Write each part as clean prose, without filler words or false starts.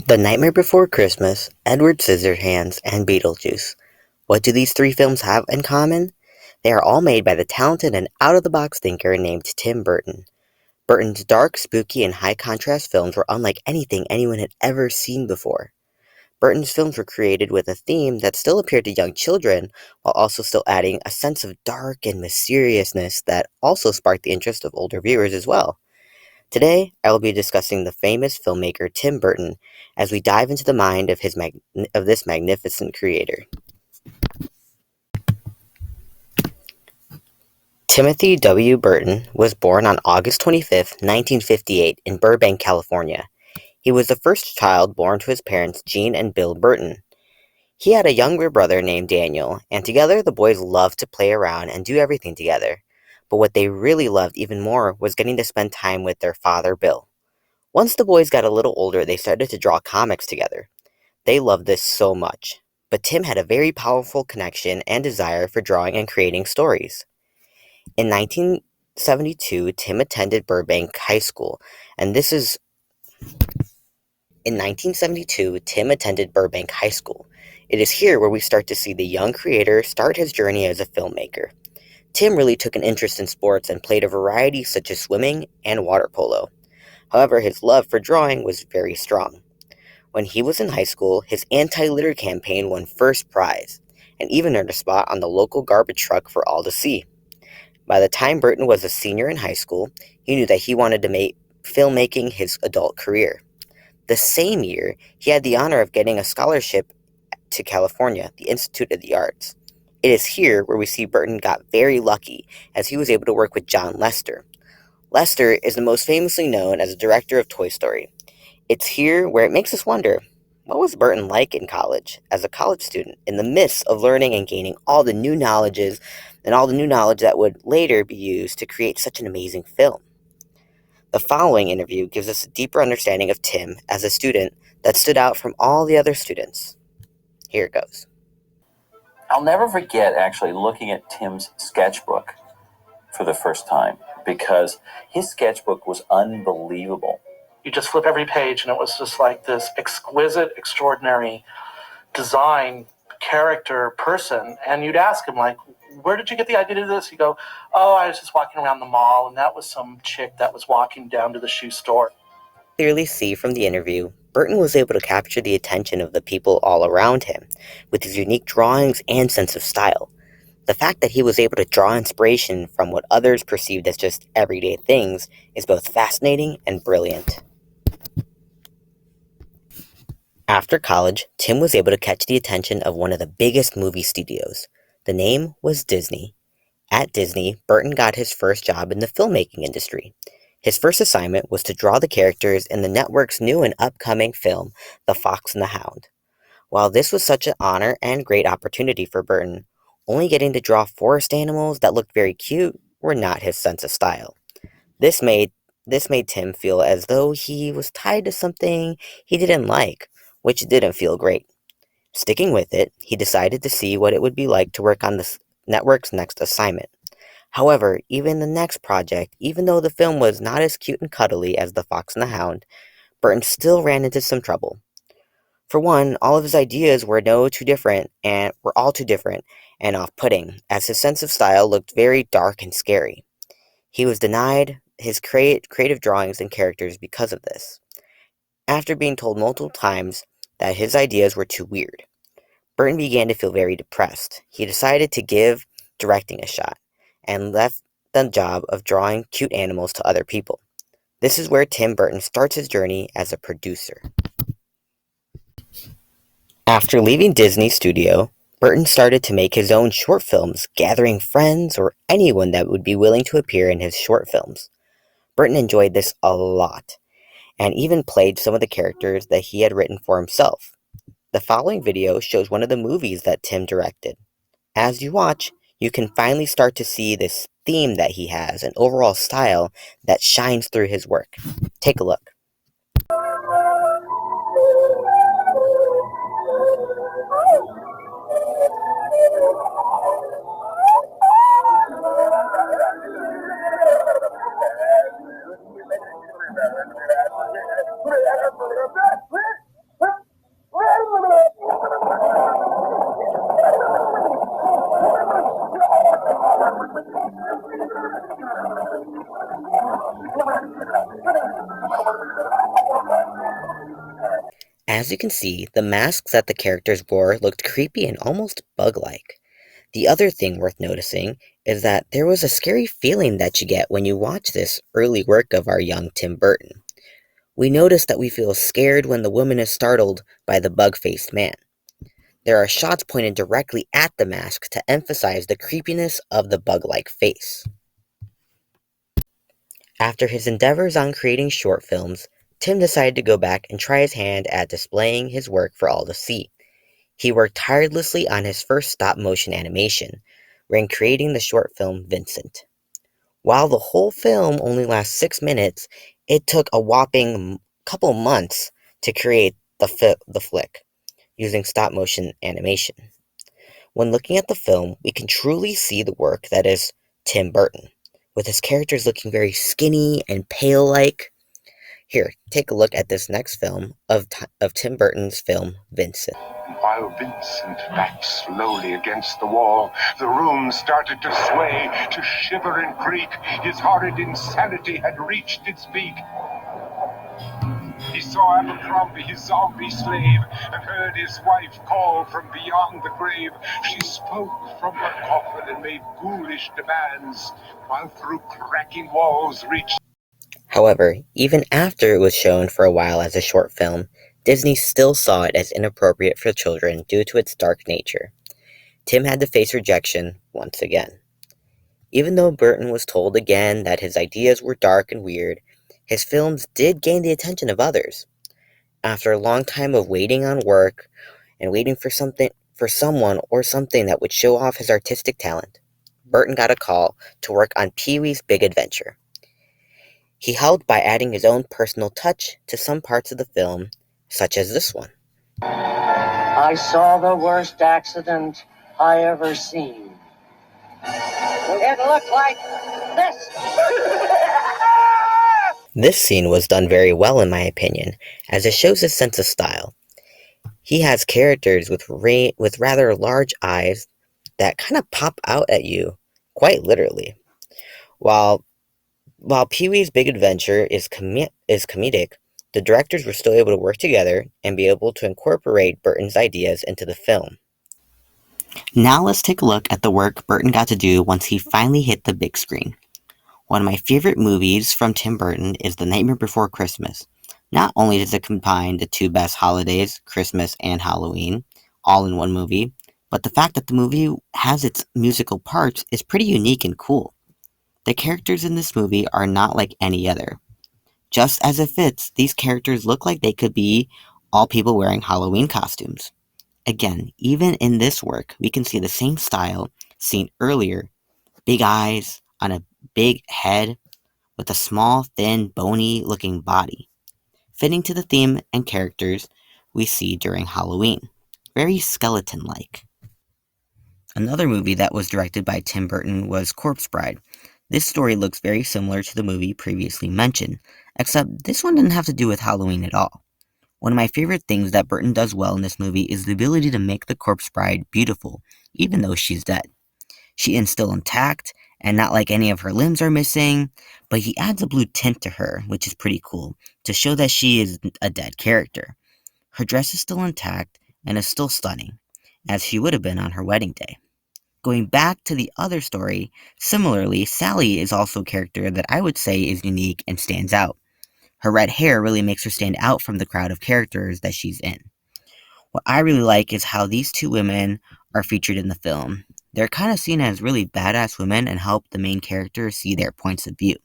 The Nightmare Before Christmas, Edward Scissorhands, and Beetlejuice. What do these three films have in common? They are all made by the talented and out-of-the-box thinker named Tim Burton. Burton's dark, spooky, and high-contrast films were unlike anything anyone had ever seen before. Burton's films were created with a theme that still appealed to young children, while also still adding a sense of dark and mysteriousness that also sparked the interest of older viewers as well. Today, I will be discussing the famous filmmaker Tim Burton as we dive into the mind of this magnificent creator. Timothy W. Burton was born on August 25, 1958 in Burbank, California. He was the first child born to his parents Jean and Bill Burton. He had a younger brother named Daniel, and together the boys loved to play around and do everything together. But what they really loved even more was getting to spend time with their father Bill. Once the boys got a little older, they started to draw comics together. They loved this so much. But Tim had a very powerful connection and desire for drawing and creating stories. In 1972, Tim attended Burbank High School, and this is in 1972, Tim attended Burbank High School. It is here where we start to see the young creator start his journey as a filmmaker. Tim really took an interest in sports and played a variety such as swimming and water polo. However, his love for drawing was very strong. When he was in high school, his anti-litter campaign won first prize, and even earned a spot on the local garbage truck for all to see. By the time Burton was a senior in high school, he knew that he wanted to make filmmaking his adult career. The same year, he had the honor of getting a scholarship to California, the Institute of the Arts. It is here where we see Burton got very lucky, as he was able to work with John Lester. Lester is the most famously known as the director of Toy Story. It's here where it makes us wonder, what was Burton like in college, as a college student, in the midst of learning and gaining all the new knowledge that would later be used to create such an amazing film? The following interview gives us a deeper understanding of Tim as a student that stood out from all the other students. Here it goes. I'll never forget actually looking at Tim's sketchbook for the first time, because his sketchbook was unbelievable. You just flip every page and it was just like this exquisite, extraordinary design, character, person. And you'd ask him, like, where did you get the idea to do this? He'd go, oh, I was just walking around the mall and that was some chick that was walking down to the shoe store. Clearly see from the interview, Burton was able to capture the attention of the people all around him with his unique drawings and sense of style. The fact that he was able to draw inspiration from what others perceived as just everyday things is both fascinating and brilliant. After college, Tim was able to catch the attention of one of the biggest movie studios. The name was Disney. At Disney, Burton got his first job in the filmmaking industry. His first assignment was to draw the characters in the network's new and upcoming film, The Fox and the Hound. While this was such an honor and great opportunity for Burton, only getting to draw forest animals that looked very cute were not his sense of style. This made Tim feel as though he was tied to something he didn't like, which didn't feel great. Sticking with it, he decided to see what it would be like to work on the network's next assignment. However, even the next project, even though the film was not as cute and cuddly as The Fox and the Hound, Burton still ran into some trouble. For one, all of his ideas were all too different and off-putting, as his sense of style looked very dark and scary. He was denied his creative drawings and characters because of this. After being told multiple times that his ideas were too weird, Burton began to feel very depressed. He decided to give directing a shot, and left the job of drawing cute animals to other people. This is where Tim Burton starts his journey as a producer. After leaving Disney Studio, Burton started to make his own short films, gathering friends or anyone that would be willing to appear in his short films. Burton enjoyed this a lot, and even played some of the characters that he had written for himself. The following video shows one of the movies that Tim directed. As you watch, you can finally start to see this theme that he has, an overall style that shines through his work. Take a look. As you can see, the masks that the characters wore looked creepy and almost bug-like. The other thing worth noticing is that there was a scary feeling that you get when you watch this early work of our young Tim Burton. We notice that we feel scared when the woman is startled by the bug-faced man. There are shots pointed directly at the mask to emphasize the creepiness of the bug-like face. After his endeavors on creating short films, Tim decided to go back and try his hand at displaying his work for all to see. He worked tirelessly on his first stop-motion animation, when creating the short film Vincent. While the whole film only lasts 6 minutes, it took a whopping couple months to create the flick, using stop-motion animation. When looking at the film, we can truly see the work that is Tim Burton, with his characters looking very skinny and pale-like. Here, take a look at this next film of Tim Burton's film, Vincent. While Vincent backed slowly against the wall, the room started to sway, to shiver and creak. His horrid insanity had reached its peak. He saw Abercrombie, his zombie slave, and heard his wife call from beyond the grave. She spoke from her coffin and made ghoulish demands, while through cracking walls reached. However, even after it was shown for a while as a short film, Disney still saw it as inappropriate for children due to its dark nature. Tim had to face rejection once again. Even though Burton was told again that his ideas were dark and weird, his films did gain the attention of others. After a long time of waiting on work and waiting for someone or something that would show off his artistic talent, Burton got a call to work on Pee-wee's Big Adventure. He helped by adding his own personal touch to some parts of the film, such as this one. I saw the worst accident I ever seen. It looked like this. This scene was done very well in my opinion, as it shows his sense of style. He has characters with rather large eyes that kind of pop out at you, quite literally. While Pee-wee's Big Adventure is comedic, the directors were still able to work together and be able to incorporate Burton's ideas into the film. Now let's take a look at the work Burton got to do once he finally hit the big screen. One of my favorite movies from Tim Burton is The Nightmare Before Christmas. Not only does it combine the two best holidays, Christmas and Halloween, all in one movie, but the fact that the movie has its musical parts is pretty unique and cool. The characters in this movie are not like any other. Just as it fits, these characters look like they could be all people wearing Halloween costumes. Again, even in this work, we can see the same style seen earlier. Big eyes on a big head with a small, thin, bony-looking body, fitting to the theme and characters we see during Halloween. Very skeleton-like. Another movie that was directed by Tim Burton was Corpse Bride. This story looks very similar to the movie previously mentioned, except this one didn't have to do with Halloween at all. One of my favorite things that Burton does well in this movie is the ability to make the corpse bride beautiful, even though she's dead. She is still intact, and not like any of her limbs are missing, but he adds a blue tint to her, which is pretty cool, to show that she is a dead character. Her dress is still intact, and is still stunning, as she would have been on her wedding day. Going back to the other story, similarly, Sally is also a character that I would say is unique and stands out. Her red hair really makes her stand out from the crowd of characters that she's in. What I really like is how these two women are featured in the film. They're kind of seen as really badass women and help the main character see their points of view.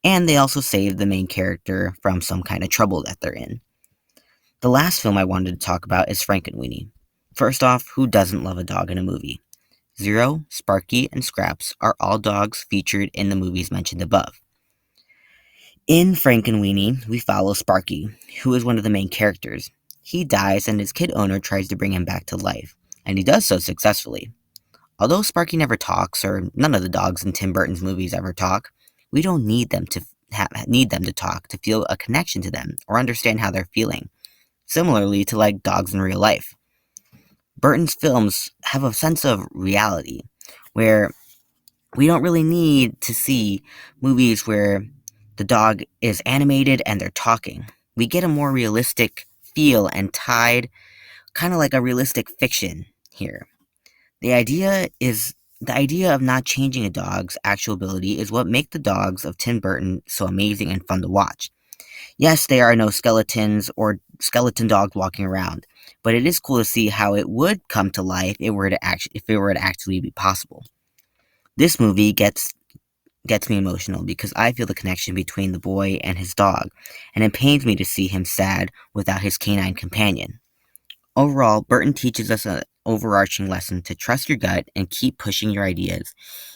And they also save the main character from some kind of trouble that they're in. The last film I wanted to talk about is Frankenweenie. First off, who doesn't love a dog in a movie? Zero, Sparky, and Scraps are all dogs featured in the movies mentioned above. In Frankenweenie, we follow Sparky, who is one of the main characters. He dies and his kid owner tries to bring him back to life, and he does so successfully. Although Sparky never talks, or none of the dogs in Tim Burton's movies ever talk, we don't need them to talk to feel a connection to them or understand how they're feeling, similarly to like dogs in real life. Burton's films have a sense of reality, where we don't really need to see movies where the dog is animated and they're talking. We get a more realistic feel and tied, kind of like a realistic fiction here. The idea of not changing a dog's actual ability is what makes the dogs of Tim Burton so amazing and fun to watch. Yes, there are no skeletons or skeleton dogs walking around, but it is cool to see how it would come to life if it were to actually be possible. This movie gets me emotional because I feel the connection between the boy and his dog, and it pains me to see him sad without his canine companion. Overall, Burton teaches us an overarching lesson to trust your gut and keep pushing your ideas,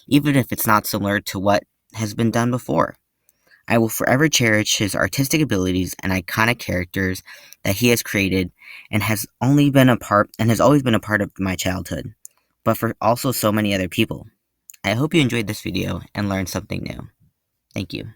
even if it's not similar to what has been done before. I will forever cherish his artistic abilities and iconic characters that he has created and has always been a part of my childhood, but for also so many other people. I hope you enjoyed this video and learned something new. Thank you.